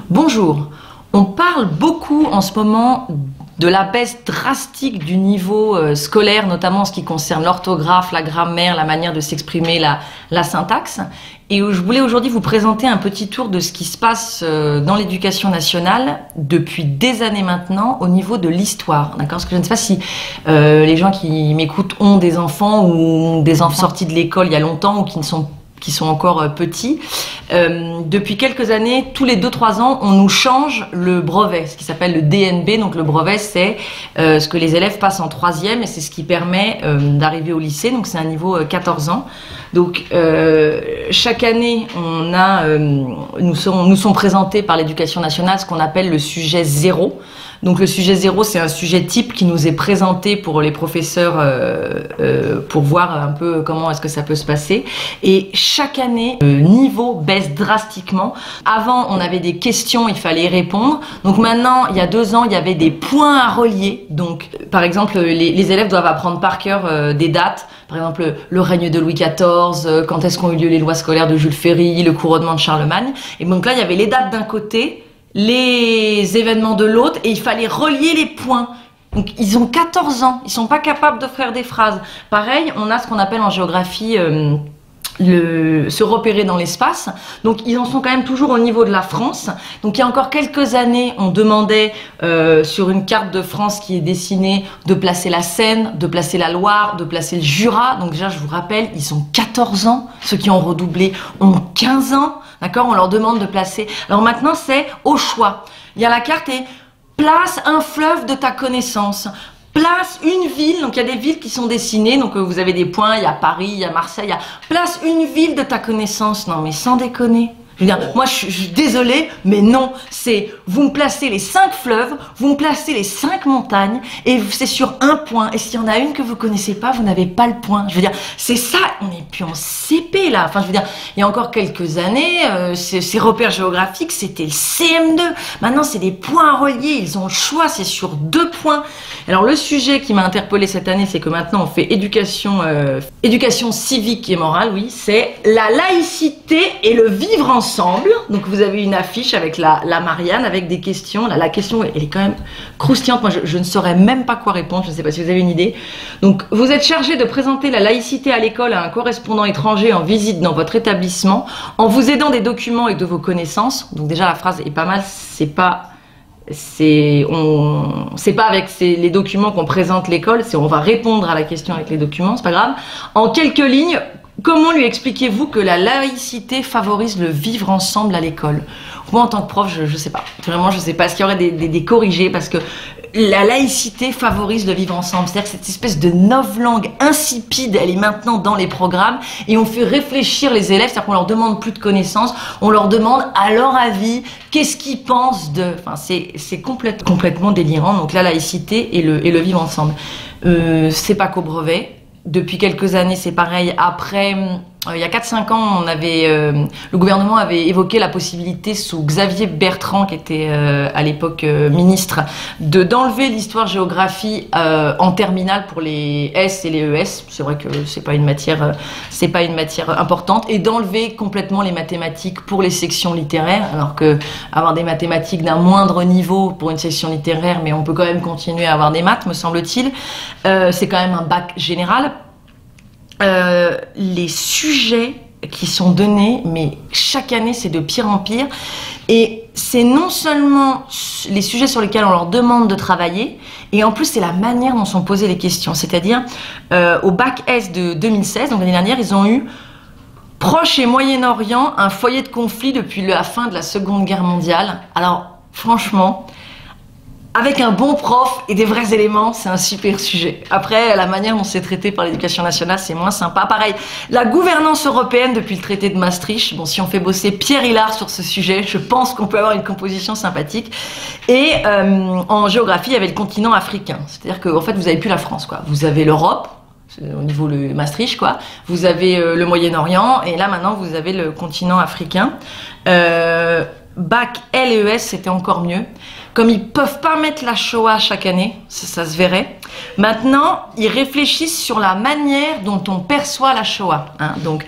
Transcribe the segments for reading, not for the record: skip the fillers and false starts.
Bonjour, on parle beaucoup en ce moment de la baisse drastique du niveau scolaire, notamment en ce qui concerne l'orthographe, la grammaire, la manière de s'exprimer, la syntaxe. Et je voulais aujourd'hui vous présenter un petit tour de ce qui se passe dans l'éducation nationale depuis des années maintenant au niveau de l'histoire. D'accord ? Parce que je ne sais pas si les gens qui m'écoutent ont des enfants ou des enfants sortis de l'école il y a longtemps ou qui sont encore petits. Depuis quelques années, tous les 2-3 ans, on nous change le brevet, ce qui s'appelle le DNB. Donc le brevet, c'est ce que les élèves passent en 3e et c'est ce qui permet d'arriver au lycée. Donc c'est un niveau 14 ans. Donc chaque année, nous sont présentés par l'éducation nationale ce qu'on appelle le sujet 0. Donc le sujet 0, c'est un sujet type qui nous est présenté pour les professeurs pour voir un peu comment est-ce que ça peut se passer. Et chaque année, le niveau baisse drastiquement. Avant, on avait des questions, il fallait y répondre. Donc maintenant, il y a 2 ans, il y avait des points à relier. Donc par exemple, les élèves doivent apprendre par cœur des dates. Par exemple, le règne de Louis XIV, quand est-ce qu'ont eu lieu les lois scolaires de Jules Ferry, le couronnement de Charlemagne. Et donc là, il y avait les dates d'un côté, les événements de l'autre, et il fallait relier les points. Donc ils ont 14 ans, ils sont pas capables de faire des phrases. Pareil, on a ce qu'on appelle en géographie se repérer dans l'espace. Donc ils en sont quand même toujours au niveau de la France. Donc il y a encore quelques années, on demandait sur une carte de France qui est dessinée de placer la Seine, de placer la Loire, de placer le Jura. Donc déjà je vous rappelle, ils ont 14 ans. Ceux qui ont redoublé ont 15 ans. D'accord, on leur demande de placer. Alors maintenant c'est au choix. Il y a la carte et place un fleuve de ta connaissance. Place une ville, donc il y a des villes qui sont dessinées, donc vous avez des points, il y a Paris, il y a Marseille, place une ville de ta connaissance. Non mais sans déconner. Je veux dire, moi je suis désolée, mais non, c'est vous me placez les 5 fleuves, vous me placez les 5 montagnes, et c'est sur un point, et s'il y en a une que vous connaissez pas, vous n'avez pas le point. Je veux dire, c'est ça, on n'est plus en CP là, enfin je veux dire, il y a encore quelques années, ces repères géographiques, c'était le CM2, maintenant c'est des points à relier, ils ont le choix, c'est sur 2 points. Alors le sujet qui m'a interpellée cette année, c'est que maintenant on fait éducation civique et morale, oui, c'est la laïcité et le vivre ensemble. Donc vous avez une affiche avec la Marianne avec des questions. La question elle est quand même croustillante. Moi je ne saurais même pas quoi répondre. Je ne sais pas si vous avez une idée. Donc vous êtes chargé de présenter la laïcité à l'école à un correspondant étranger en visite dans votre établissement en vous aidant des documents et de vos connaissances. Donc déjà la phrase est pas mal. C'est pas avec les documents qu'on présente l'école. C'est on va répondre à la question avec les documents. C'est pas grave. En quelques lignes. Comment lui expliquez-vous que la laïcité favorise le vivre ensemble à l'école? Moi, en tant que prof, je sais pas. Vraiment, je sais pas. Est-ce qu'il y aurait des corrigés? Parce que la laïcité favorise le vivre ensemble. C'est-à-dire que cette espèce de novlangue insipide, elle est maintenant dans les programmes et on fait réfléchir les élèves. C'est-à-dire qu'on leur demande plus de connaissances. On leur demande, à leur avis, qu'est-ce qu'ils pensent de... Enfin, c'est complètement délirant. Donc la laïcité et le vivre ensemble. C'est pas qu'au brevet. Depuis quelques années, c'est pareil. Après, il y a 4-5 ans, le gouvernement avait évoqué la possibilité, sous Xavier Bertrand, qui était à l'époque ministre, d'enlever l'histoire-géographie en terminale pour les S et les ES. C'est vrai que c'est pas une matière importante, et d'enlever complètement les mathématiques pour les sections littéraires, alors que avoir des mathématiques d'un moindre niveau pour une section littéraire, mais on peut quand même continuer à avoir des maths, me semble-t-il. C'est quand même un bac général. Les sujets qui sont donnés, mais chaque année c'est de pire en pire, et c'est non seulement les sujets sur lesquels on leur demande de travailler, et en plus c'est la manière dont sont posées les questions. C'est-à-dire au bac S de 2016, donc l'année dernière, ils ont eu Proche et Moyen-Orient, un foyer de conflit depuis la fin de la Seconde Guerre mondiale. Alors franchement, avec un bon prof et des vrais éléments, c'est un super sujet. Après, la manière dont c'est traité par l'éducation nationale, c'est moins sympa. Pareil, la gouvernance européenne depuis le traité de Maastricht. Bon, si on fait bosser Pierre Hillard sur ce sujet, je pense qu'on peut avoir une composition sympathique. Et en géographie, il y avait le continent africain. C'est-à-dire qu'en fait, vous n'avez plus la France, quoi. Vous avez l'Europe, au niveau le Maastricht, quoi. Vous avez le Moyen-Orient, et là, maintenant, vous avez le continent africain. Bac L et ES, c'était encore mieux. comme ils peuvent pas mettre la Shoah chaque année, ça se verrait, maintenant, ils réfléchissent sur la manière dont on perçoit la Shoah. Hein. Donc,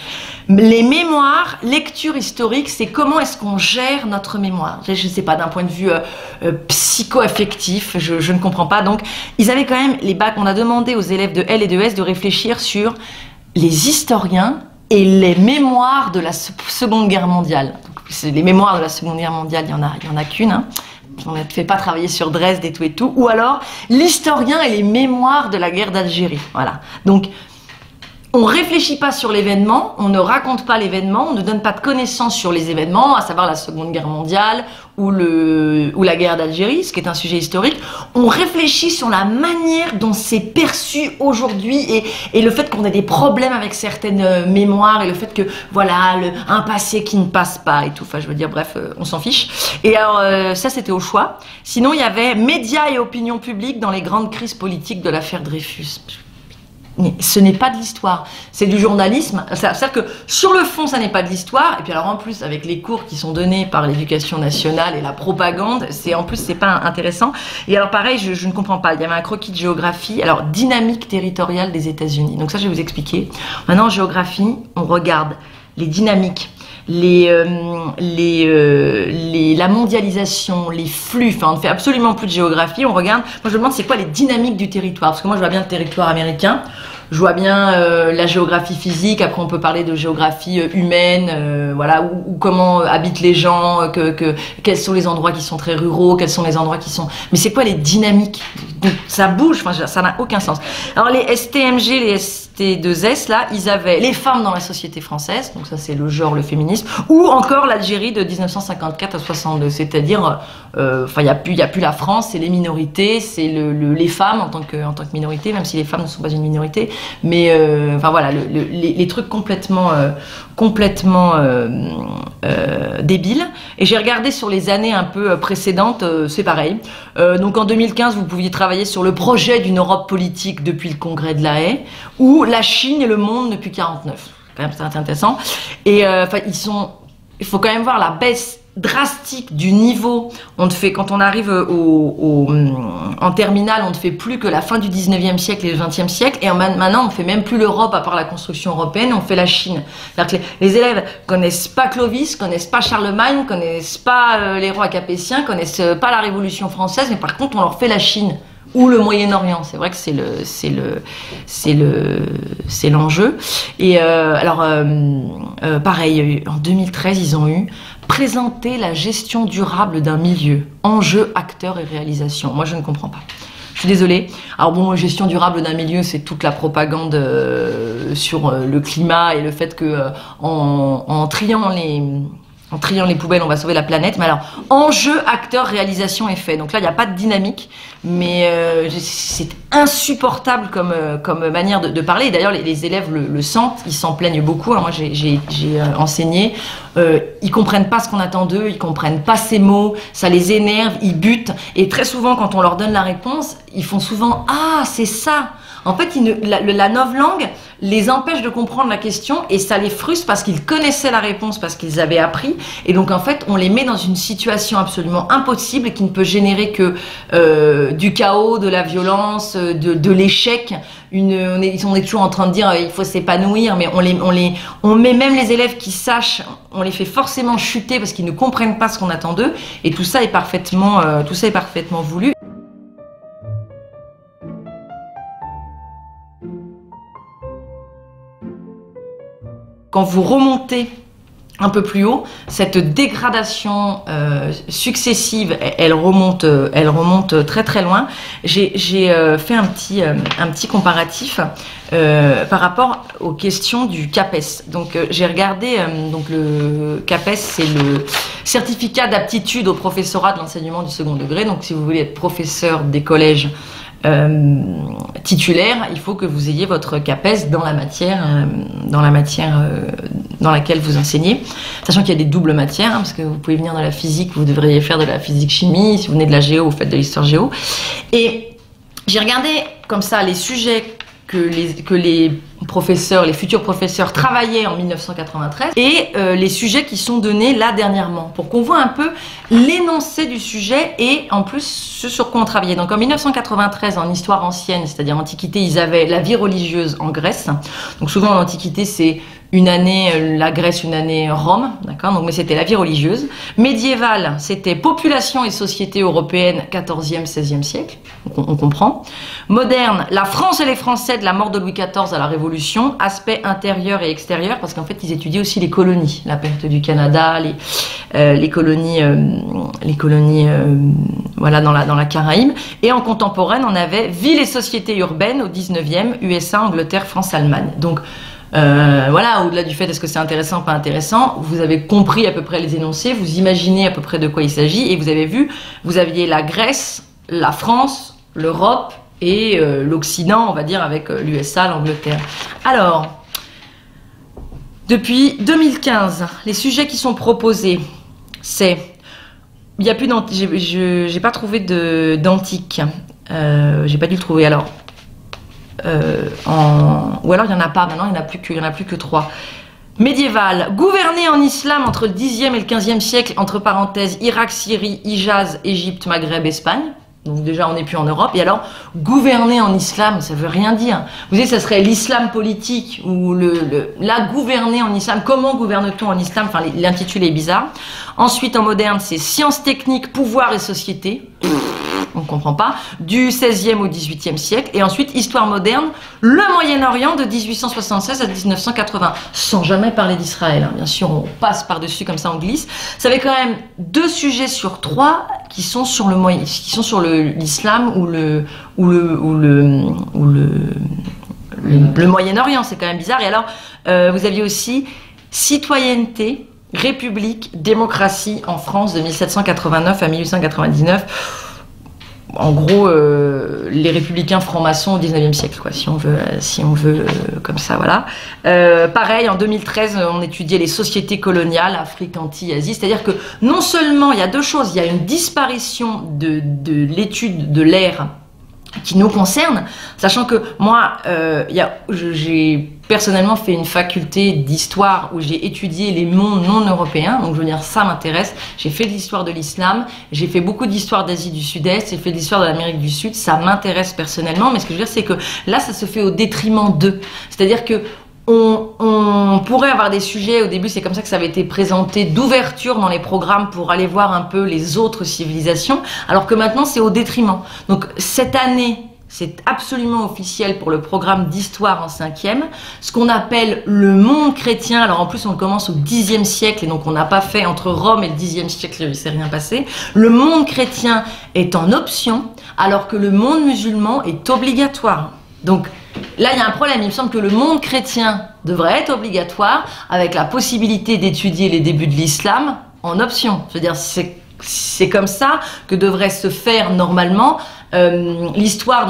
les mémoires, lecture historique, c'est comment est-ce qu'on gère notre mémoire. Je ne sais pas, d'un point de vue psycho-affectif, je ne comprends pas. Donc, ils avaient quand même les bacs. On a demandé aux élèves de L et de S de réfléchir sur les historiens et les mémoires de la Seconde Guerre mondiale. Donc, les mémoires de la Seconde Guerre mondiale, il y en a qu'une. Hein. On ne fait pas travailler sur Dresde et tout. Ou alors, l'historien et les mémoires de la guerre d'Algérie. Voilà. Donc, on ne réfléchit pas sur l'événement, on ne raconte pas l'événement, on ne donne pas de connaissances sur les événements, à savoir la Seconde Guerre mondiale ou la guerre d'Algérie, ce qui est un sujet historique. On réfléchit sur la manière dont c'est perçu aujourd'hui et le fait qu'on ait des problèmes avec certaines mémoires et le fait que, voilà, un passé qui ne passe pas et tout. Enfin, je veux dire, bref, on s'en fiche. Et alors, ça, c'était au choix. Sinon, il y avait médias et opinion publique dans les grandes crises politiques de l'affaire Dreyfus. Mais ce n'est pas de l'histoire, c'est du journalisme. C'est-à-dire que sur le fond, ça n'est pas de l'histoire. Et puis alors en plus, avec les cours qui sont donnés par l'éducation nationale et la propagande, c'est pas intéressant. Et alors pareil, je ne comprends pas. Il y avait un croquis de géographie. Alors dynamique territoriale des États-Unis. Donc ça, je vais vous expliquer. Maintenant, en géographie, on regarde les dynamiques. La mondialisation, les flux, enfin on ne fait absolument plus de géographie, on regarde, moi je me demande c'est quoi les dynamiques du territoire, parce que moi je vois bien le territoire américain, je vois bien la géographie physique, après on peut parler de géographie humaine, voilà, ou comment habitent les gens, quels sont les endroits qui sont très ruraux, quels sont les endroits qui sont... Mais c'est quoi les dynamiques? Donc, ça bouge, enfin, ça n'a aucun sens. Alors les STMG, les ST2S, là, ils avaient les femmes dans la société française, donc ça c'est le genre, le féminisme, ou encore l'Algérie de 1954 à 62, c'est-à-dire, enfin, il n'y a plus la France, c'est les minorités, c'est les femmes en tant que minorité, même si les femmes ne sont pas une minorité, mais enfin voilà, les trucs complètement débiles. Et j'ai regardé sur les années un peu précédentes, c'est pareil. Donc en 2015, vous pouviez travailler sur le projet d'une Europe politique depuis le congrès de La Haye, ou la Chine et le monde depuis 49. Quand même, c'est intéressant. Et enfin, il faut quand même voir la baisse drastique du niveau. Quand on arrive en terminale, on ne fait plus que la fin du 19e siècle et le 20e siècle, et maintenant on ne fait même plus l'Europe à part la construction européenne, on fait la Chine. C'est-à-dire que les élèves connaissent pas Clovis, connaissent pas Charlemagne, connaissent pas les rois capétiens, connaissent pas la Révolution française, mais par contre on leur fait la Chine ou le Moyen-Orient. C'est vrai que c'est l'enjeu. Et alors pareil, en 2013 ils ont présenter la gestion durable d'un milieu, enjeux, acteurs et réalisations. Moi, je ne comprends pas. Je suis désolée. Alors bon, gestion durable d'un milieu, c'est toute la propagande sur le climat et le fait que en triant les poubelles, on va sauver la planète. Mais alors, enjeu, acteur, réalisation et fait. Donc là, il n'y a pas de dynamique, mais c'est insupportable comme manière de parler. Et d'ailleurs, les élèves le sentent, ils s'en plaignent beaucoup. Alors moi, j'ai enseigné. Ils comprennent pas ce qu'on attend d'eux, ils comprennent pas ces mots, ça les énerve, ils butent. Et très souvent, quand on leur donne la réponse, ils font souvent « Ah, c'est ça !» En fait, la novlangue les empêche de comprendre la question et ça les frustre parce qu'ils connaissaient la réponse, parce qu'ils avaient appris. Et donc, en fait, on les met dans une situation absolument impossible qui ne peut générer que du chaos, de la violence, de l'échec. On est toujours en train de dire il faut s'épanouir, mais on met même les élèves qui sachent, on les fait forcément chuter parce qu'ils ne comprennent pas ce qu'on attend d'eux. Et tout ça est parfaitement voulu. Quand vous remontez un peu plus haut, cette dégradation successive, elle remonte très très loin. J'ai fait un petit comparatif par rapport aux questions du CAPES. Donc j'ai regardé, donc le CAPES, c'est le certificat d'aptitude au professorat de l'enseignement du second degré. Donc si vous voulez être professeur des collèges titulaire, il faut que vous ayez votre CAPES dans la matière dans laquelle vous enseignez, sachant qu'il y a des doubles matières, hein, parce que vous pouvez venir de la physique, vous devriez faire de la physique-chimie, si vous venez de la géo, vous faites de l'histoire-géo. Et j'ai regardé comme ça les sujets que les professeurs, les futurs professeurs travaillaient en 1993 et les sujets qui sont donnés là dernièrement pour qu'on voit un peu l'énoncé du sujet et en plus ce sur quoi on travaillait. Donc en 1993 en histoire ancienne, c'est-à-dire antiquité, ils avaient la vie religieuse en Grèce. Donc souvent en antiquité c'est une année la Grèce, une année Rome, d'accord. Donc mais c'était la vie religieuse. Médiévale, c'était population et société européenne 14e, 16e siècle. On comprend. Moderne, la France et les Français de la mort de Louis XIV à la Révolution, aspect intérieur et extérieur, parce qu'en fait ils étudiaient aussi les colonies, la perte du Canada, les colonies, voilà dans la Caraïbe. Et en contemporaine, on avait ville et société urbaine au 19e, USA, Angleterre, France, Allemagne. Donc voilà, au-delà du fait est-ce que c'est intéressant ou pas intéressant, vous avez compris à peu près les énoncés, vous imaginez à peu près de quoi il s'agit et vous avez vu, vous aviez la Grèce, la France, l'Europe et l'Occident, on va dire, avec l'USA, l'Angleterre. Alors, depuis 2015, les sujets qui sont proposés, c'est... Il n'y a plus j'ai pas trouvé d'antique. J'ai pas dû le trouver alors. Ou alors il n'y en a pas, maintenant il n'y en a plus que 3. Médiéval, gouverné en islam entre le 10e et le 15e siècle, entre parenthèses, Irak, Syrie, Hijaz, Égypte, Maghreb, Espagne. Donc déjà on n'est plus en Europe. Et alors, gouverner en islam, ça veut rien dire. Vous savez, ça serait l'islam politique ou la gouverner en islam. Comment gouverne-t-on en islam? Enfin, l'intitulé est bizarre. Ensuite, en moderne, c'est sciences techniques, pouvoir et société. On ne comprend pas. Du 16e au 18e siècle. Et ensuite, histoire moderne, le Moyen-Orient de 1876 à 1980. Sans jamais parler d'Israël. Hein. Bien sûr, on passe par-dessus comme ça, on glisse. Ça fait quand même 2 sujets sur 3 qui sont sur l'islam ou le Moyen-Orient. C'est quand même bizarre. Et alors, vous aviez aussi citoyenneté, république, démocratie en France de 1789 à 1899. En gros, les républicains francs-maçons au 19e siècle, quoi, si on veut comme ça, voilà. Pareil, en 2013, on étudiait les sociétés coloniales, Afrique, Antilles, Asie. C'est-à-dire que non seulement, il y a 2 choses, il y a une disparition de l'étude de l'ère qui nous concerne, sachant que moi, j'ai personnellement fait une faculté d'histoire où j'ai étudié les mondes non européens, donc je veux dire ça m'intéresse. J'ai fait de l'histoire de l'islam, j'ai fait beaucoup d'histoire d'Asie du Sud-Est, j'ai fait de l'histoire de l'Amérique du Sud, ça m'intéresse personnellement, mais ce que je veux dire c'est que là ça se fait au détriment d'eux, c'est-à-dire que on pourrait avoir des sujets, au début c'est comme ça que ça avait été présenté, d'ouverture dans les programmes pour aller voir un peu les autres civilisations, alors que maintenant c'est au détriment. Donc cette année, c'est absolument officiel pour le programme d'histoire en 5e, ce qu'on appelle le monde chrétien. Alors en plus on commence au 10e siècle et donc on n'a pas fait entre Rome et le 10e siècle, il ne s'est rien passé. Le monde chrétien est en option alors que le monde musulman est obligatoire. Donc là, il y a un problème. Il me semble que le monde chrétien devrait être obligatoire avec la possibilité d'étudier les débuts de l'islam en option. Je veux dire, c'est comme ça que devrait se faire normalement l'histoire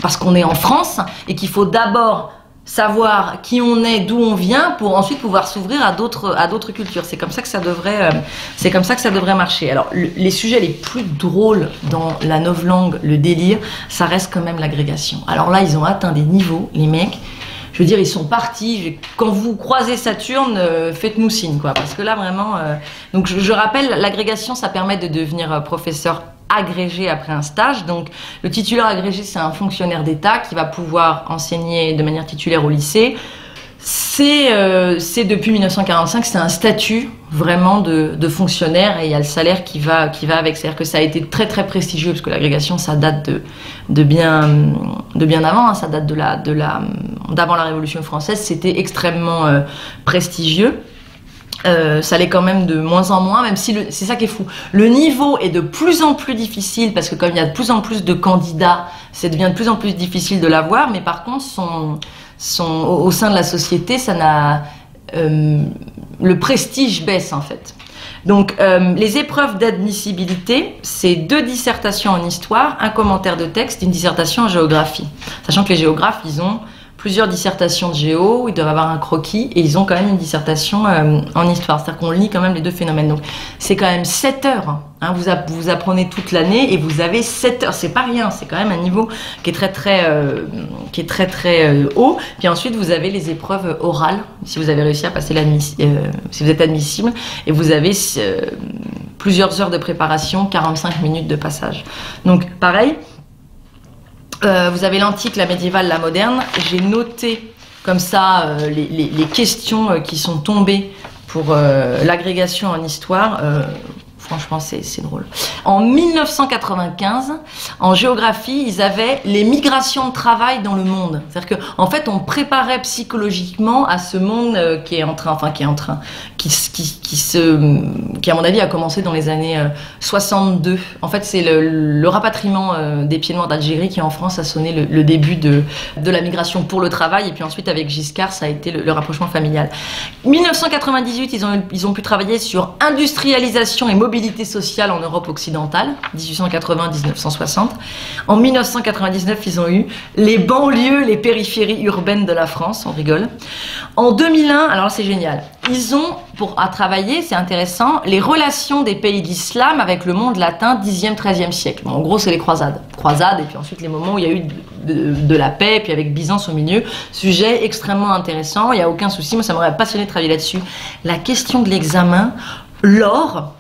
parce qu'on est en France et qu'il faut d'abord savoir qui on est, d'où on vient, pour ensuite pouvoir s'ouvrir à d'autres cultures. C'est comme ça que ça devrait marcher. Alors, les sujets les plus drôles dans la novlangue, le délire, ça reste quand même l'agrégation. Alors là, ils ont atteint des niveaux, les mecs. Je veux dire, ils sont partis. Quand vous croisez Saturne, faites-nous signe, quoi. Parce que là, vraiment... Donc, je rappelle, l'agrégation, ça permet de devenir professeur agrégé après un stage. Donc, le titulaire agrégé, c'est un fonctionnaire d'État qui va pouvoir enseigner de manière titulaire au lycée. C'est depuis 1945, c'est un statut vraiment de fonctionnaire et il y a le salaire qui va avec. C'est-à-dire que ça a été très très prestigieux parce que l'agrégation, ça date de bien avant, hein, ça date d'avant la Révolution française. C'était extrêmement prestigieux. Ça l'est quand même de moins en moins, même si c'est ça qui est fou. Le niveau est de plus en plus difficile parce que comme il y a de plus en plus de candidats, ça devient de plus en plus difficile de l'avoir, mais par contre, au sein de la société, le prestige baisse en fait. Donc, les épreuves d'admissibilité, c'est 2 dissertations en histoire, un commentaire de texte, une dissertation en géographie. Sachant que les géographes, ils ont plusieurs dissertations de géo, ils doivent avoir un croquis et ils ont quand même une dissertation en histoire. C'est-à-dire qu'on lit quand même les deux phénomènes. Donc c'est quand même 7 heures. Hein, vous apprenez toute l'année et vous avez 7 heures. C'est pas rien, c'est quand même un niveau qui est très haut. Puis ensuite vous avez les épreuves orales, si vous avez réussi à passer si vous êtes admissible. Et vous avez plusieurs heures de préparation, 45 minutes de passage. Donc pareil. Vous avez l'antique, la médiévale, la moderne. J'ai noté comme ça les questions qui sont tombées pour l'agrégation en histoire. Franchement, c'est drôle. En 1995, en géographie, ils avaient les migrations de travail dans le monde. C'est-à-dire qu'en fait, on préparait psychologiquement à ce monde qui à mon avis a commencé dans les années 62. En fait, c'est le rapatriement des pieds noirs d'Algérie qui en France a sonné le début de la migration pour le travail. Et puis ensuite, avec Giscard, ça a été le rapprochement familial. 1998, ils ont pu travailler sur industrialisation et mobilité sociale en Europe occidentale, 1880-1960. En 1999, ils ont eu les banlieues, les périphéries urbaines de la France, on rigole. En 2001, alors c'est génial, ils ont, à travailler, c'est intéressant, les relations des pays d'islam avec le monde latin 10e, 13e siècle. Bon, en gros, c'est les croisades. Croisades, et puis ensuite les moments où il y a eu de la paix, puis avec Byzance au milieu. Sujet extrêmement intéressant, il n'y a aucun souci, moi ça m'aurait passionné de travailler là-dessus. La question de l'examen, l'or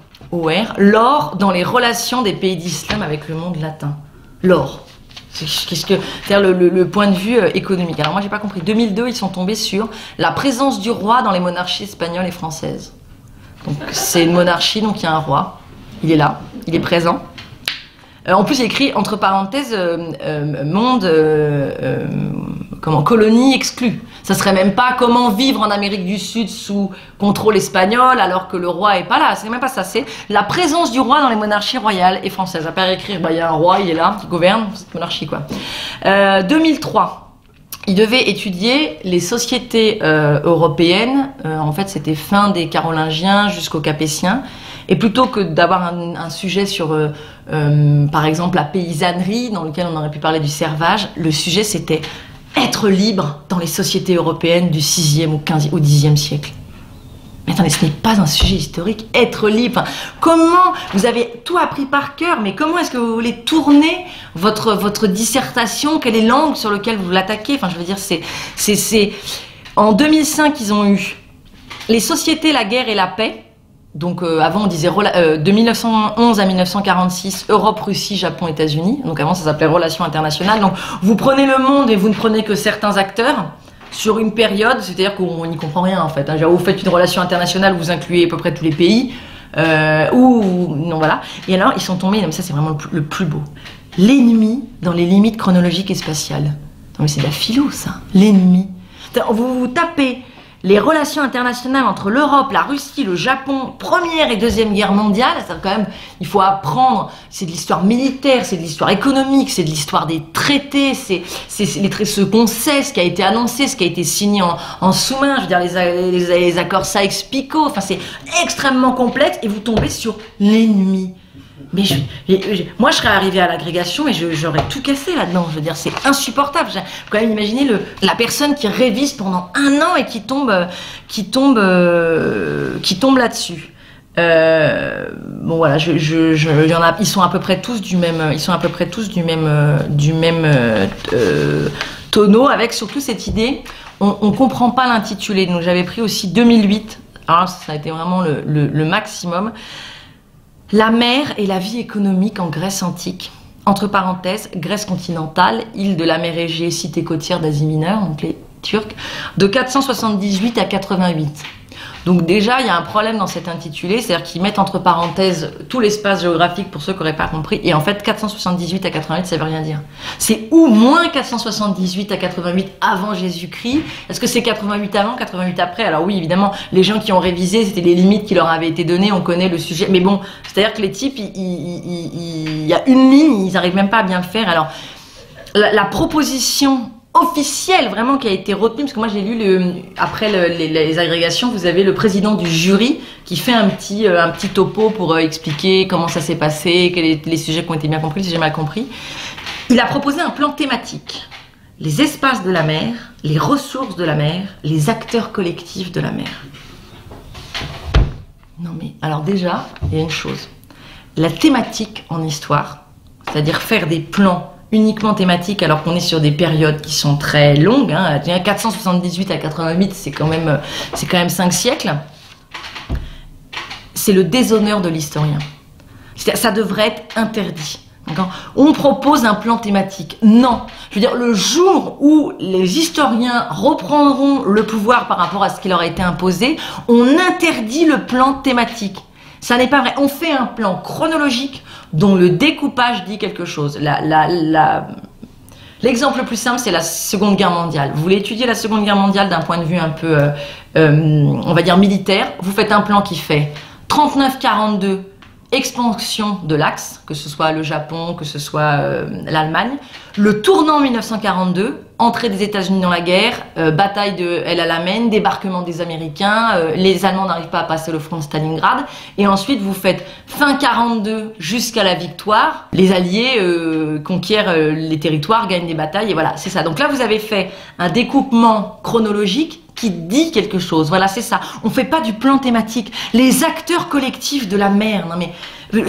dans les relations des pays d'islam avec le monde latin. L'or. C'est-à-dire le point de vue économique. Alors moi j'ai pas compris. 2002, ils sont tombés sur la présence du roi dans les monarchies espagnoles et françaises. Donc c'est une monarchie, donc il y a un roi. Il est là, il est présent. En plus, il écrit entre parenthèses colonie exclue. Ça serait même pas comment vivre en Amérique du Sud sous contrôle espagnol alors que le roi est pas là. C'est même pas ça. C'est la présence du roi dans les monarchies royales et françaises. À part écrire, il y a un roi, il est là, qui gouverne cette monarchie quoi. 2003. Il devait étudier les sociétés européennes. En fait, c'était fin des Carolingiens jusqu'aux Capétiens. Et plutôt que d'avoir un sujet sur, par exemple, la paysannerie, dans lequel on aurait pu parler du servage, le sujet c'était être libre dans les sociétés européennes du 6e au 10e siècle. Mais attendez, ce n'est pas un sujet historique, être libre. Enfin, comment, vous avez tout appris par cœur, mais comment est-ce que vous voulez tourner votre dissertation? Quel est l'angle sur lequel vous l'attaquez? Enfin, je veux dire, En 2005, ils ont eu les sociétés, la guerre et la paix. Donc avant on disait de 1911 à 1946 Europe, Russie, Japon, États-Unis. Donc avant ça s'appelait relations internationales. Donc vous prenez le monde et vous ne prenez que certains acteurs sur une période, c'est-à-dire qu'on n'y comprend rien en fait. Hein. Vous faites une relation internationale, vous incluez à peu près tous les pays. Non voilà. Et alors ils sont tombés, mais ça c'est vraiment le plus beau. L'ennemi dans les limites chronologiques et spatiales. Non mais c'est de la philo ça. L'ennemi. Vous tapez les relations internationales entre l'Europe, la Russie, le Japon, Première et Deuxième Guerre mondiale, c'est quand même, il faut apprendre, c'est de l'histoire militaire, c'est de l'histoire économique, c'est de l'histoire des traités, c'est ce qu'on sait, ce qui a été annoncé, ce qui a été signé en sous-main, je veux dire les accords Sykes-Picot, enfin c'est extrêmement complexe et vous tombez sur l'ennemi. Mais moi, je serais arrivée à l'agrégation et j'aurais tout cassé là-dedans. Je veux dire, c'est insupportable. Vous quand même imaginer la personne qui révise pendant un an et qui tombe là-dessus. Bon voilà, y en a, ils sont à peu près tous du même tonneau, avec surtout cette idée. On comprend pas l'intitulé. Donc j'avais pris aussi 2008. Alors ça a été vraiment le maximum. La mer et la vie économique en Grèce antique. Entre parenthèses, Grèce continentale, île de la mer Égée, cité côtière d'Asie mineure, donc les Turcs, de 478 à 88. Donc déjà, il y a un problème dans cet intitulé, c'est-à-dire qu'ils mettent entre parenthèses tout l'espace géographique pour ceux qui n'auraient pas compris, et en fait 478 à 88, ça veut rien dire. C'est ou moins 478 à 88 avant Jésus-Christ. Est-ce que c'est 88 avant, 88 après? Alors oui, évidemment, les gens qui ont révisé, c'était les limites qui leur avaient été données, on connaît le sujet, mais bon, c'est-à-dire que les types, il y a une ligne, ils n'arrivent même pas à bien le faire. Alors, la proposition officielle vraiment qui a été retenue, parce que moi j'ai lu après les agrégations, vous avez le président du jury qui fait un petit topo pour expliquer comment ça s'est passé, quels sont les sujets qui ont été bien compris, si j'ai mal compris. Il a proposé un plan thématique. les espaces de la mer, les ressources de la mer, les acteurs collectifs de la mer. Non mais, alors déjà, il y a une chose. La thématique en histoire, c'est-à-dire faire des plans uniquement thématiques alors qu'on est sur des périodes qui sont très longues, hein, 478 à 88, c'est quand même 5 siècles, c'est le déshonneur de l'historien. Ça devrait être interdit. On propose un plan thématique. Non. Je veux dire, le jour où les historiens reprendront le pouvoir par rapport à ce qui leur a été imposé, on interdit le plan thématique. Ça n'est pas vrai. On fait un plan chronologique dont le découpage dit quelque chose. L'exemple le plus simple, c'est la Seconde Guerre mondiale. Vous voulez étudier la Seconde Guerre mondiale d'un point de vue un peu, on va dire, militaire. Vous faites un plan qui fait 39-42, expansion de l'Axe, que ce soit le Japon, que ce soit l'Allemagne, le tournant 1942, entrée des États-Unis dans la guerre, bataille de El Alamein, débarquement des Américains, les Allemands n'arrivent pas à passer le front de Stalingrad, et ensuite vous faites fin 42 jusqu'à la victoire, les Alliés conquièrent les territoires, gagnent des batailles, et voilà, c'est ça. Donc là vous avez fait un découpement chronologique qui dit quelque chose. Voilà, c'est ça. On fait pas du plan thématique. Les acteurs collectifs de la mer. Non mais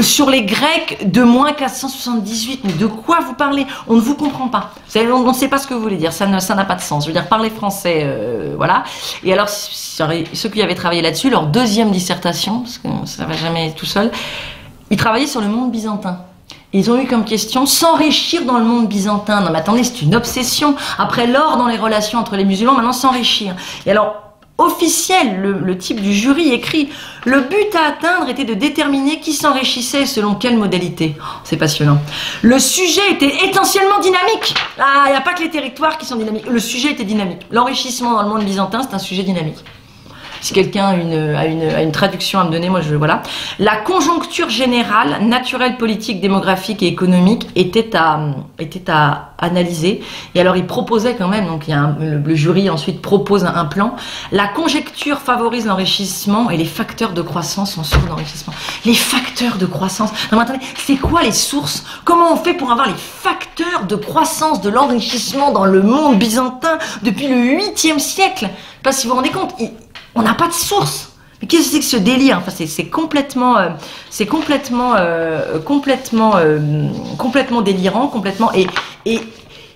sur les Grecs de moins 478, mais de quoi vous parlez? On ne vous comprend pas. On ne sait pas ce que vous voulez dire. Ça n'a pas de sens. Je veux dire, parler français, voilà. Et alors, ceux qui avaient travaillé là-dessus, leur deuxième dissertation, parce que ça va jamais tout seul, ils travaillaient sur le monde byzantin. Ils ont eu comme question s'enrichir dans le monde byzantin. Non mais attendez, c'est une obsession. Après l'or dans les relations entre les musulmans, maintenant s'enrichir. Et alors, officiel, le type du jury écrit « Le but à atteindre était de déterminer qui s'enrichissait selon quelle modalité. Oh, » C'est passionnant. Le sujet était essentiellement dynamique. Ah, il n'y a pas que les territoires qui sont dynamiques. Le sujet était dynamique. L'enrichissement dans le monde byzantin, c'est un sujet dynamique. Si quelqu'un a une traduction à me donner, moi je... Voilà. La conjoncture générale, naturelle, politique, démographique et économique était à analyser. Et alors il proposait quand même, donc il y a le jury ensuite propose un plan. La conjecture favorise l'enrichissement et les facteurs de croissance sont source d'enrichissement. Les facteurs de croissance. Non mais attendez, c'est quoi les sources? Comment on fait pour avoir les facteurs de croissance de l'enrichissement dans le monde byzantin depuis le 8e siècle? Parce que vous vous rendez compte, on n'a pas de source. Mais qu'est-ce que c'est que ce délire? Enfin, c'est complètement délirant, complètement. Et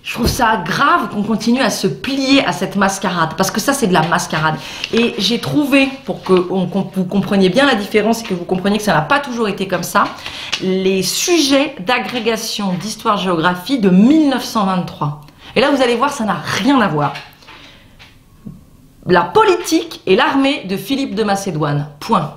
je trouve ça grave qu'on continue à se plier à cette mascarade, parce que ça, c'est de la mascarade. Et j'ai trouvé, pour que vous compreniez bien la différence et que vous compreniez que ça n'a pas toujours été comme ça, les sujets d'agrégation d'histoire-géographie de 1923. Et là, vous allez voir, ça n'a rien à voir. La politique et l'armée de Philippe de Macédoine. Point.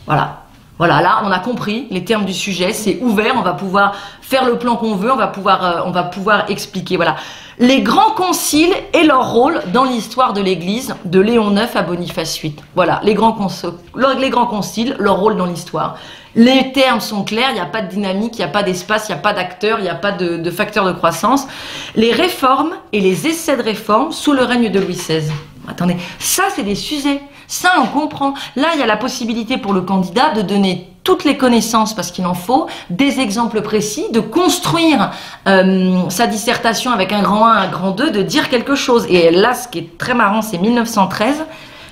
Voilà. Voilà, là, on a compris les termes du sujet, c'est ouvert, on va pouvoir faire le plan qu'on veut, on va pouvoir expliquer. Voilà. Les grands conciles et leur rôle dans l'histoire de l'Église, de Léon IX à Boniface VIII. Voilà, les grands conciles, leur rôle dans l'histoire. Les termes sont clairs, il n'y a pas de dynamique, il n'y a pas d'espace, il n'y a pas d'acteurs, il n'y a pas de facteurs de croissance. Les réformes et les essais de réforme sous le règne de Louis XVI. Attendez, ça c'est des sujets, ça on comprend. Là il y a la possibilité pour le candidat de donner toutes les connaissances, parce qu'il en faut, des exemples précis, de construire sa dissertation avec un grand 1, un grand 2, de dire quelque chose. Et là ce qui est très marrant, c'est 1913,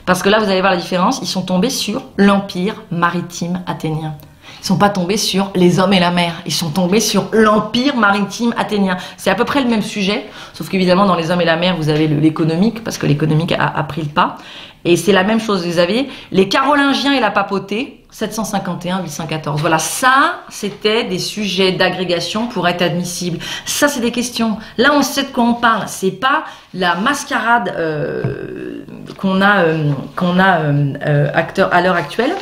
parce que là vous allez voir la différence, ils sont tombés sur l'empire maritime athénien. Ils sont pas tombés sur les hommes et la mer, ils sont tombés sur l'empire maritime athénien. C'est à peu près le même sujet, sauf qu'évidemment dans les hommes et la mer vous avez l'économique, parce que l'économique a pris le pas. Et c'est la même chose, vous avez les Carolingiens et la papauté, 751-814. Voilà, ça c'était des sujets d'agrégation pour être admissibles. Ça c'est des questions. Là on sait de quoi on parle, c'est pas la mascarade qu'on a à l'heure actuelle.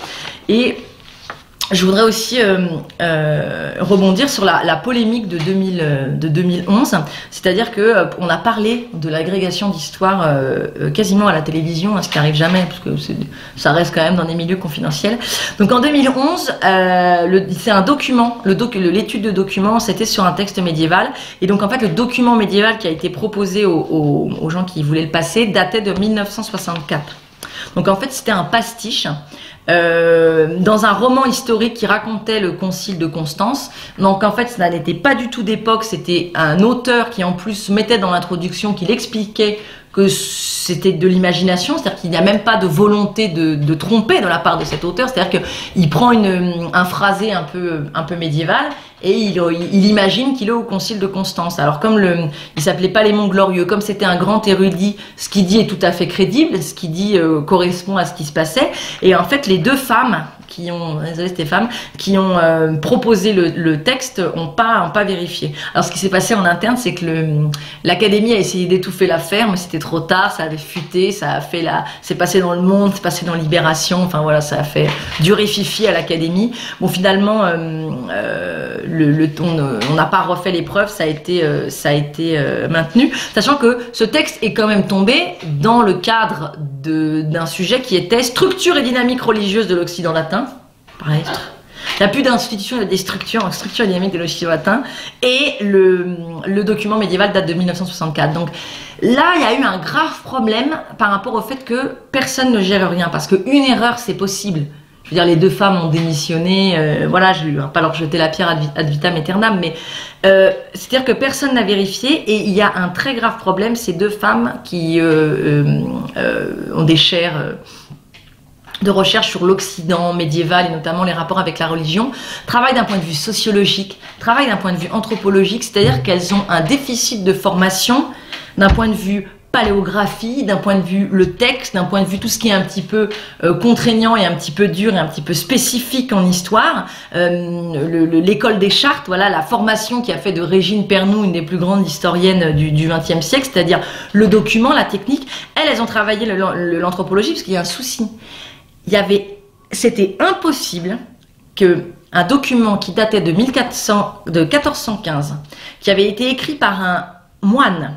Et je voudrais aussi rebondir sur la polémique de 2011, c'est-à-dire que on a parlé de l'agrégation d'histoire quasiment à la télévision, ce qui n'arrive jamais, parce que ça reste quand même dans des milieux confidentiels. Donc en 2011, c'est un document, l'étude de document, c'était sur un texte médiéval, et donc en fait le document médiéval qui a été proposé aux gens qui voulaient le passer datait de 1964. Donc en fait, c'était un pastiche dans un roman historique qui racontait le concile de Constance. Donc en fait, ça n'était pas du tout d'époque, c'était un auteur qui en plus mettait dans l'introduction, qu'il expliquait que c'était de l'imagination, c'est-à-dire qu'il n'y a même pas de volonté de tromper de la part de cet auteur, c'est-à-dire qu'il prend un phrasé un peu médiéval et il imagine qu'il est au concile de Constance. Alors comme il s'appelait Palémon Glorieux, comme c'était un grand érudit, ce qu'il dit est tout à fait crédible, ce qu'il dit correspond à ce qui se passait, et en fait les deux femmes qui ont proposé le texte ont pas vérifié. Alors ce qui s'est passé en interne, c'est que l'académie a essayé d'étouffer l'affaire, mais c'était trop tard, ça avait fuité, c'est passé dans Le Monde, c'est passé dans Libération, enfin voilà, ça a fait du rififi à l'académie. Bon, finalement, on n'a pas refait l'épreuve, ça a été maintenu, sachant que ce texte est quand même tombé dans le cadre d'un sujet qui était structure et dynamique religieuse de l'Occident latin. Pareil. Il n'y a plus d'institutions, il y a des structures et dynamiques de l'Occident latin. Et le document médiéval date de 1964. Donc là, il y a eu un grave problème par rapport au fait que personne ne gère rien. Parce qu'une erreur, c'est possible. Je veux dire, les deux femmes ont démissionné. Voilà, je ne vais pas leur jeter la pierre ad vitam aeternam. Mais c'est-à-dire que personne n'a vérifié. Et il y a un très grave problème. Ces deux femmes qui ont des chaires de recherche sur l'Occident médiéval et notamment les rapports avec la religion, travaillent d'un point de vue sociologique, travaillent d'un point de vue anthropologique, c'est-à-dire qu'elles ont un déficit de formation d'un point de vue paléographie, d'un point de vue le texte, d'un point de vue tout ce qui est un petit peu contraignant et un petit peu dur et un petit peu spécifique en histoire. L'école des chartes, voilà, la formation qui a fait de Régine Pernoud une des plus grandes historiennes du XXe siècle, c'est-à-dire le document, la technique. Elles ont travaillé l'anthropologie parce qu'il y a un souci. C'était impossible qu'un document qui datait de 1415, qui avait été écrit par un moine,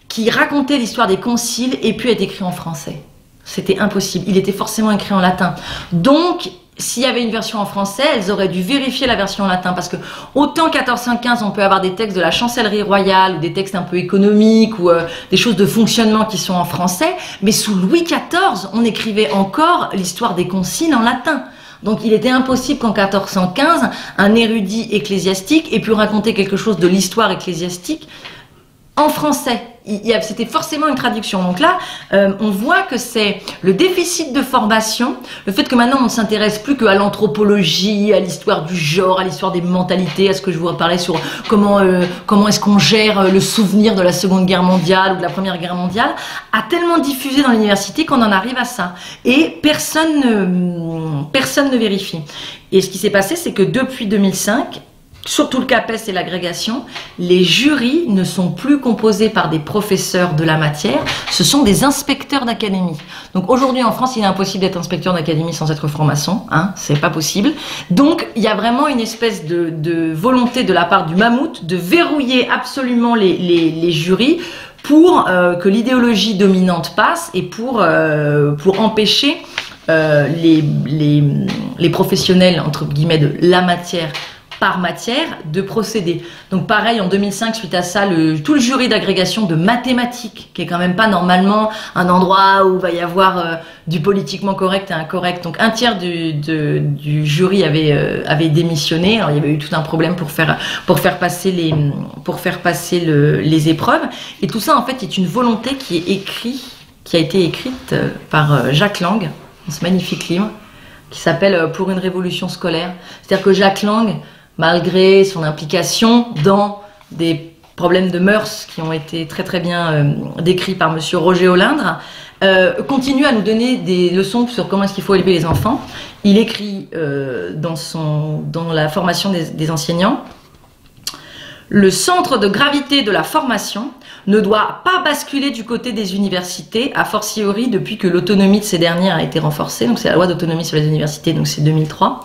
qui racontait l'histoire des conciles, ait pu être écrit en français. C'était impossible. Il était forcément écrit en latin. Donc, s'il y avait une version en français, elles auraient dû vérifier la version en latin, parce que autant 1415, on peut avoir des textes de la chancellerie royale, ou des textes un peu économiques, ou des choses de fonctionnement qui sont en français, mais sous Louis XIV, on écrivait encore l'histoire des conciles en latin. Donc il était impossible qu'en 1415, un érudit ecclésiastique ait pu raconter quelque chose de l'histoire ecclésiastique en français. C'était forcément une traduction. Donc là, on voit que c'est le déficit de formation, le fait que maintenant on ne s'intéresse plus qu'à l'anthropologie, à l'histoire du genre, à l'histoire des mentalités, à ce que je vous parlais sur comment est-ce qu'on gère le souvenir de la Seconde Guerre mondiale ou de la Première Guerre mondiale, a tellement diffusé dans l'université qu'on en arrive à ça. Et personne ne vérifie. Et ce qui s'est passé, c'est que depuis 2005, surtout le CAPES et l'agrégation, les jurys ne sont plus composés par des professeurs de la matière, ce sont des inspecteurs d'académie. Donc aujourd'hui en France, il est impossible d'être inspecteur d'académie sans être franc-maçon, hein, c'est pas possible. Donc il y a vraiment une espèce de volonté de la part du mammouth de verrouiller absolument les jurys pour que l'idéologie dominante passe et pour empêcher les professionnels, entre guillemets, de la matière par matière de procéder. Donc pareil, en 2005, suite à ça, tout le jury d'agrégation de mathématiques, qui est quand même pas normalement un endroit où il va y avoir du politiquement correct et incorrect. Donc un tiers du jury avait démissionné. Alors il y avait eu tout un problème pour faire passer les épreuves. Et tout ça en fait est une volonté qui a été écrite par Jacques Lang dans ce magnifique livre qui s'appelle Pour une révolution scolaire. C'est-à-dire que Jacques Lang, malgré son implication dans des problèmes de mœurs qui ont été très très bien décrits par monsieur Roger Olindre, continue à nous donner des leçons sur comment est-ce qu'il faut élever les enfants. Il écrit dans la formation des enseignants: le centre de gravité de la formation ne doit pas basculer du côté des universités, a fortiori depuis que l'autonomie de ces dernières a été renforcée. Donc c'est la loi d'autonomie sur les universités, donc c'est 2003.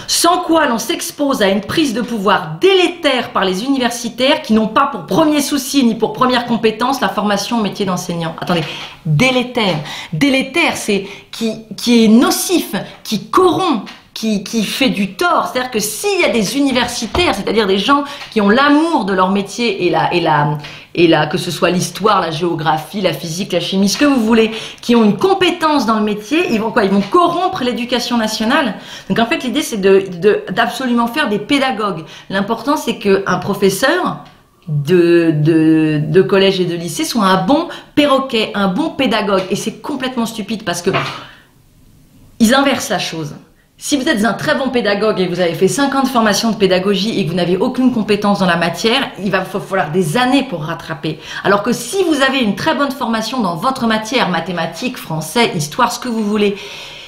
Sans quoi l'on s'expose à une prise de pouvoir délétère par les universitaires qui n'ont pas pour premier souci ni pour première compétence la formation au métier d'enseignant. Attendez, délétère. Délétère, c'est qui est nocif, qui corrompt qui fait du tort. C'est-à-dire que s'il y a des universitaires, c'est-à-dire des gens qui ont l'amour de leur métier que ce soit l'histoire, la géographie, la physique, la chimie, ce que vous voulez, qui ont une compétence dans le métier, ils vont quoi? Ils vont corrompre l'éducation nationale. Donc en fait, l'idée, c'est d'absolument faire des pédagogues. L'important, c'est qu'un professeur de collège et de lycée soit un bon perroquet, un bon pédagogue. Et c'est complètement stupide parce que ils inversent la chose. Si vous êtes un très bon pédagogue et que vous avez fait 5 ans de formation de pédagogie et que vous n'avez aucune compétence dans la matière, il va falloir des années pour rattraper. Alors que si vous avez une très bonne formation dans votre matière, mathématiques, français, histoire, ce que vous voulez,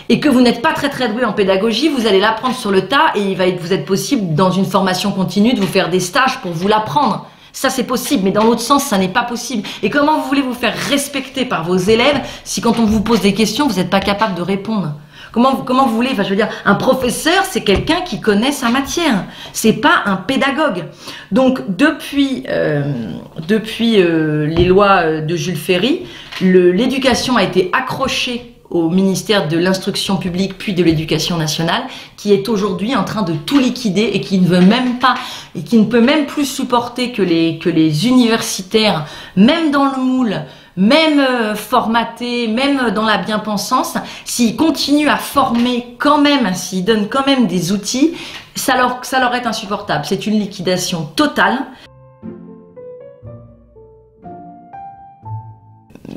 et que vous n'êtes pas très doué en pédagogie, vous allez l'apprendre sur le tas et il va vous être possible dans une formation continue de vous faire des stages pour vous l'apprendre. Ça c'est possible, mais dans l'autre sens, ça n'est pas possible. Et comment vous voulez vous faire respecter par vos élèves si quand on vous pose des questions, vous n'êtes pas capable de répondre? Comment vous voulez, enfin je veux dire, un professeur, c'est quelqu'un qui connaît sa matière. C'est pas un pédagogue. Donc depuis les lois de Jules Ferry, l'éducation a été accrochée au ministère de l'Instruction publique puis de l'Éducation nationale, qui est aujourd'hui en train de tout liquider et qui ne veut même pas et qui ne peut même plus supporter que les universitaires, même dans le moule, même formatés, même dans la bien-pensance, s'ils continuent à former quand même, s'ils donnent quand même des outils, ça leur est insupportable. C'est une liquidation totale.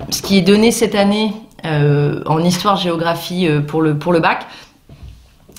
Ce qui est donné cette année en histoire-géographie pour le bac,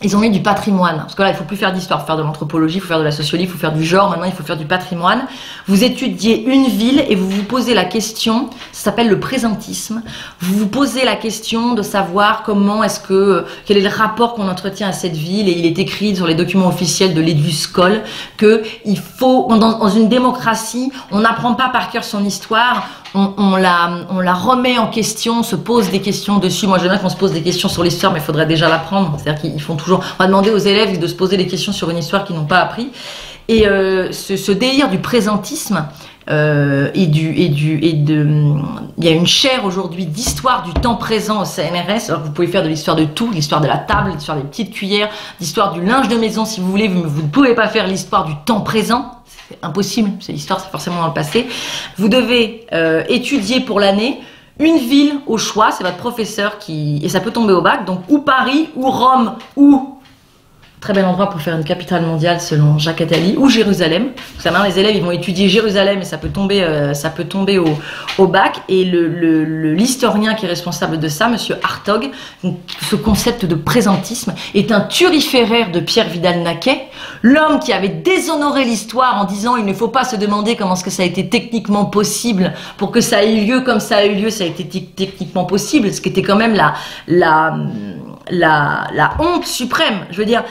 ils ont mis du patrimoine, parce que là il faut plus faire d'histoire, il faut faire de l'anthropologie, il faut faire de la sociologie, il faut faire du genre, maintenant il faut faire du patrimoine. Vous étudiez une ville et vous vous posez la question, ça s'appelle le présentisme, vous vous posez la question de savoir quel est le rapport qu'on entretient à cette ville, et il est écrit sur les documents officiels de l'Éduscol que il faut, dans une démocratie, on n'apprend pas par cœur son histoire, on la remet en question, on se pose des questions dessus. Moi j'aime bien qu'on se pose des questions sur l'histoire, mais il faudrait déjà l'apprendre, c'est-à-dire qu'ils font toujours, on va demander aux élèves de se poser des questions sur une histoire qu'ils n'ont pas appris. Et ce délire du présentisme, il y a une chaire aujourd'hui d'histoire du temps présent au CNRS. Alors vous pouvez faire de l'histoire de tout, l'histoire de la table, l'histoire des petites cuillères, l'histoire du linge de maison si vous voulez, vous ne pouvez pas faire l'histoire du temps présent. C'est impossible, c'est l'histoire, c'est forcément dans le passé. Vous devez étudier pour l'année une ville au choix, c'est votre professeur et ça peut tomber au bac, donc ou Paris, ou Rome, ou très bel endroit pour faire une capitale mondiale selon Jacques Attali, ou Jérusalem. Maintenant les élèves ils vont étudier Jérusalem et ça peut tomber au bac. Et l'historien qui est responsable de ça, monsieur Hartog, donc, ce concept de présentisme est un turiféraire de Pierre Vidal-Naquet, l'homme qui avait déshonoré l'histoire en disant il ne faut pas se demander comment est-ce que ça a été techniquement possible pour que ça ait eu lieu comme ça a eu lieu, ça a été techniquement possible, ce qui était quand même la honte suprême. Je veux dire,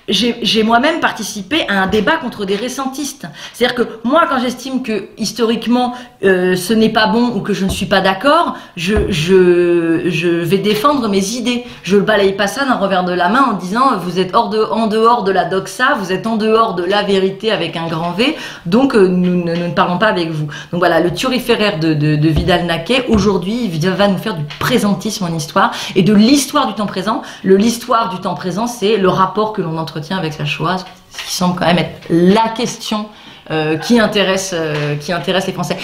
j'ai moi-même participé à un débat contre des récentistes. C'est-à-dire que moi, quand j'estime que historiquement ce n'est pas bon ou que je ne suis pas d'accord, je vais défendre mes idées. Je ne balaye pas ça d'un revers de la main en disant vous êtes en dehors de la doxa, vous êtes en dehors de la vérité avec un grand V, donc nous ne parlons pas avec vous. Donc voilà, le turiféraire de Vidal-Naquet, aujourd'hui, va nous faire du présentisme en histoire et de l'histoire du temps présent. L'histoire du temps présent, c'est le rapport que l'on entretient avec la Shoah, ce qui semble quand même être la question qui intéresse les Français.